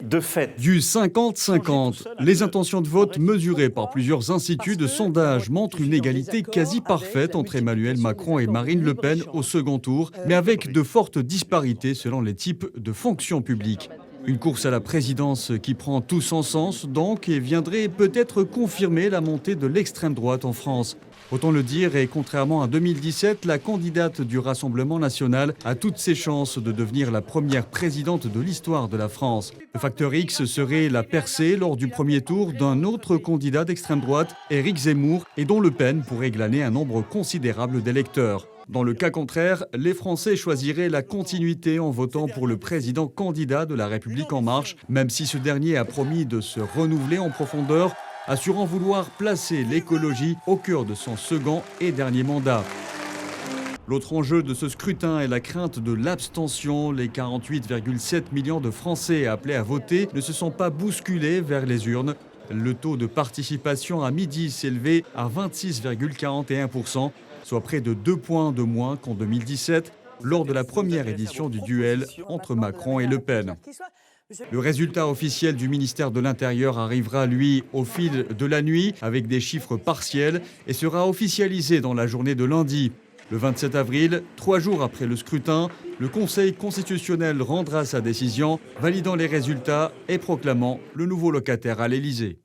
de fait. Du 50-50. Les intentions de vote mesurées par plusieurs instituts de sondage montrent une égalité quasi parfaite entre Emmanuel Macron et Marine Le Pen au second tour, mais avec de fortes disparités selon les types de fonctions publiques. Une course à la présidence qui prend tout son sens donc et viendrait peut-être confirmer la montée de l'extrême droite en France. Autant le dire, et contrairement à 2017, la candidate du Rassemblement national a toutes ses chances de devenir la première présidente de l'histoire de la France. Le facteur X serait la percée lors du premier tour d'un autre candidat d'extrême droite, Éric Zemmour, et dont Le Pen pourrait glaner un nombre considérable d'électeurs. Dans le cas contraire, les Français choisiraient la continuité en votant pour le président candidat de La République En Marche, même si ce dernier a promis de se renouveler en profondeur, assurant vouloir placer l'écologie au cœur de son second et dernier mandat. L'autre enjeu de ce scrutin est la crainte de l'abstention. Les 48,7 millions de Français appelés à voter ne se sont pas bousculés vers les urnes. Le taux de participation à midi s'élevait à 26,41%, soit près de 2 points de moins qu'en 2017, lors de la première édition du duel entre Macron et Le Pen. Le résultat officiel du ministère de l'Intérieur arrivera, lui, au fil de la nuit, avec des chiffres partiels, et sera officialisé dans la journée de lundi. Le 27 avril, 3 jours après le scrutin, le Conseil constitutionnel rendra sa décision, validant les résultats et proclamant le nouveau locataire à l'Élysée.